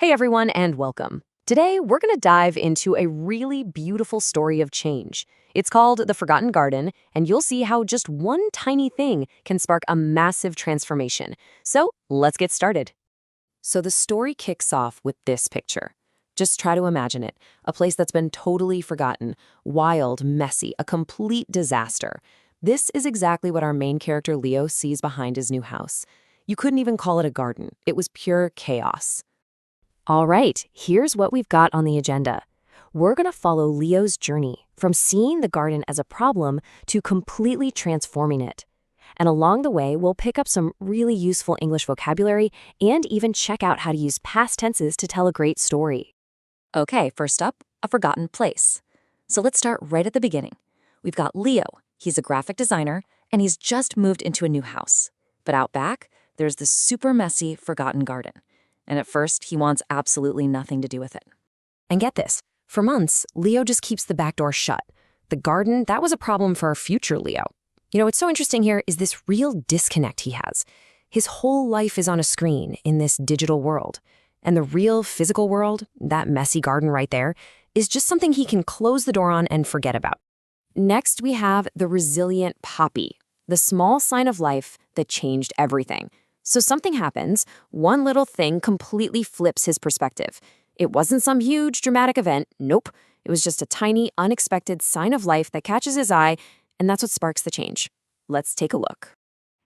Hey everyone, and welcome. Today, we're going to dive into a really beautiful story of change. It's called The Forgotten Garden, and you'll see how just one tiny thing can spark a massive transformation. So, let's get started. So, the story kicks off with this picture. Just try to imagine it, a place that's been totally forgotten, wild, messy, a complete disaster. This is exactly what our main character Leo sees behind his new house. You couldn't even call it a garden, it was pure chaos. All right, here's what we've got on the agenda. We're going to follow Leo's journey from seeing the garden as a problem to completely transforming it. And along the way, we'll pick up some really useful English vocabulary and even check out how to use past tenses to tell a great story. Okay, first up, a forgotten place. So let's start right at the beginning. We've got Leo. He's a graphic designer, and he's just moved into a new house. But out back, there's this super messy, forgotten garden. And at first, he wants absolutely nothing to do with it. And get this, for months, Leo just keeps the back door shut. The garden, that was a problem for our future Leo. What's so interesting here is this real disconnect he has. His whole life is on a screen in this digital world. And the real physical world, that messy garden right there, is just something he can close the door on and forget about. Next, we have the resilient poppy, the small sign of life that changed everything. So something happens, one little thing completely flips his perspective. It wasn't some huge dramatic event, nope. It was just a tiny, unexpected sign of life that catches his eye, and that's what sparks the change. Let's take a look.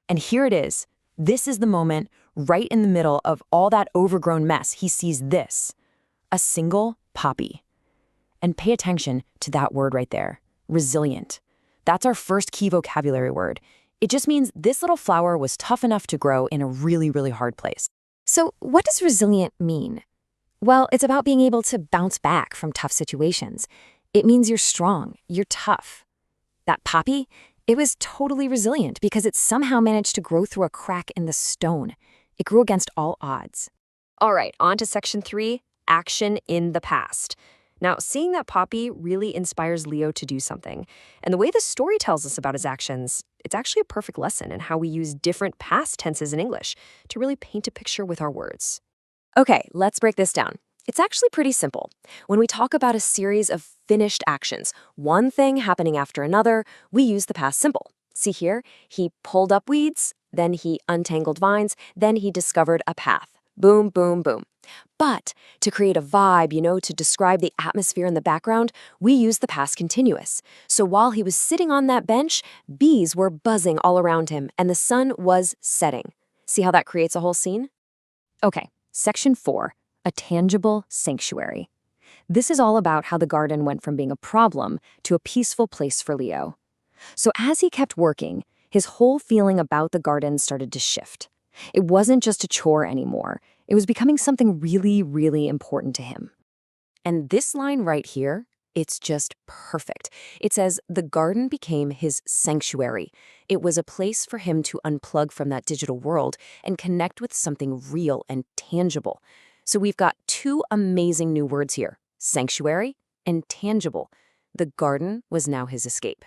And here it is. This is the moment, right in the middle of all that overgrown mess, he sees this. A single poppy. And pay attention to that word right there, resilient. That's our first key vocabulary word. It just means this little flower was tough enough to grow in a really, really hard place. So what does resilient mean? Well, it's about being able to bounce back from tough situations. It means you're strong, you're tough. That poppy, it was totally resilient because it somehow managed to grow through a crack in the stone. It grew against all odds. All right, on to section 3, action in the past. Now, seeing that poppy really inspires Leo to do something. And the way the story tells us about his actions, it's actually a perfect lesson in how we use different past tenses in English to really paint a picture with our words. Okay, let's break this down. It's actually pretty simple. When we talk about a series of finished actions, one thing happening after another, we use the past simple. See here, he pulled up weeds, then he untangled vines, then he discovered a path. Boom, boom, boom. But to create a vibe, to describe the atmosphere in the background, we use the past continuous. So while he was sitting on that bench, bees were buzzing all around him and the sun was setting. See how that creates a whole scene? Okay, section 4, a tangible sanctuary. This is all about how the garden went from being a problem to a peaceful place for Leo. So as he kept working, his whole feeling about the garden started to shift. It wasn't just a chore anymore. It was becoming something really, really important to him. And this line right here, it's just perfect. It says, the garden became his sanctuary. It was a place for him to unplug from that digital world and connect with something real and tangible. So we've got two amazing new words here, sanctuary and tangible. The garden was now his escape.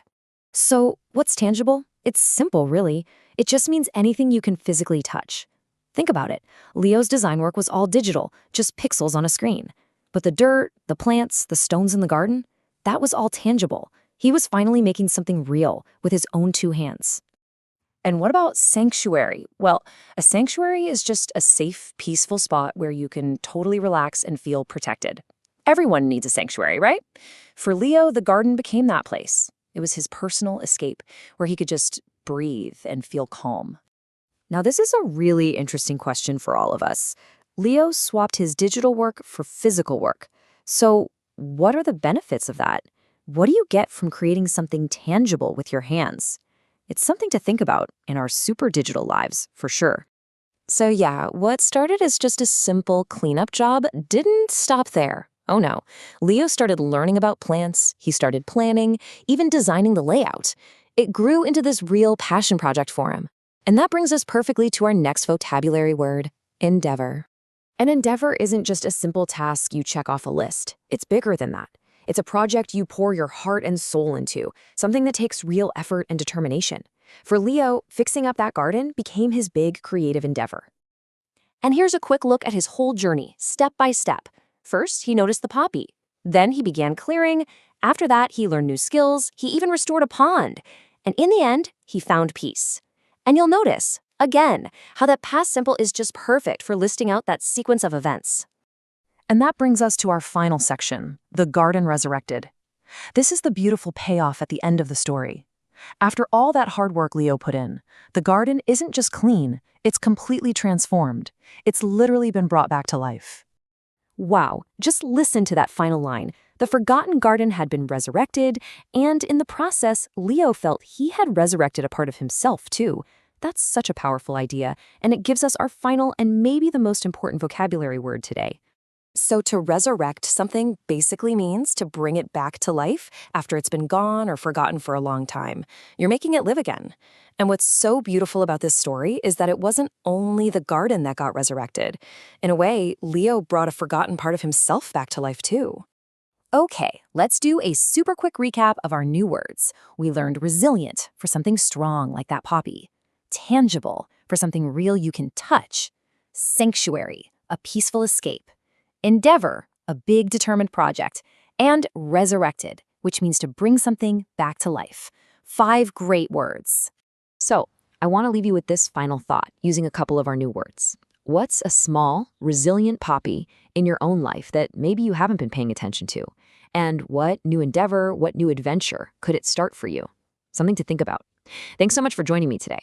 So what's tangible? It's simple, really. It just means anything you can physically touch. Think about it. Leo's design work was all digital, just pixels on a screen. But the dirt, the plants, the stones in the garden, that was all tangible. He was finally making something real with his own two hands. And what about sanctuary? Well, a sanctuary is just a safe, peaceful spot where you can totally relax and feel protected. Everyone needs a sanctuary, right? For Leo, the garden became that place. It was his personal escape, where he could just breathe and feel calm. Now, this is a really interesting question for all of us. Leo swapped his digital work for physical work. So, what are the benefits of that? What do you get from creating something tangible with your hands? It's something to think about in our super digital lives, for sure. So yeah, what started as just a simple cleanup job didn't stop there. Oh no. Leo started learning about plants, he started planning, even designing the layout. It grew into this real passion project for him. And that brings us perfectly to our next vocabulary word, endeavor. An endeavor isn't just a simple task you check off a list. It's bigger than that. It's a project you pour your heart and soul into, something that takes real effort and determination. For Leo, fixing up that garden became his big creative endeavor. And here's a quick look at his whole journey, step by step. First, he noticed the poppy. Then he began clearing. After that, he learned new skills. He even restored a pond. And in the end, he found peace. And you'll notice, again, how that past simple is just perfect for listing out that sequence of events. And that brings us to our final section, the garden resurrected. This is the beautiful payoff at the end of the story. After all that hard work Leo put in, the garden isn't just clean, it's completely transformed. It's literally been brought back to life. Wow, just listen to that final line. The forgotten garden had been resurrected, and in the process, Leo felt he had resurrected a part of himself, too. That's such a powerful idea, and it gives us our final and maybe the most important vocabulary word today. So to resurrect something basically means to bring it back to life after it's been gone or forgotten for a long time. You're making it live again. And what's so beautiful about this story is that it wasn't only the garden that got resurrected. In a way, Leo brought a forgotten part of himself back to life too. Okay, let's do a super quick recap of our new words. We learned resilient for something strong like that poppy, tangible for something real you can touch, sanctuary, a peaceful escape, endeavor, a big determined project, and resurrected, which means to bring something back to life. 5 great words. So, I want to leave you with this final thought using a couple of our new words. What's a small, resilient poppy in your own life that maybe you haven't been paying attention to? And what new endeavor, what new adventure could it start for you? Something to think about. Thanks so much for joining me today.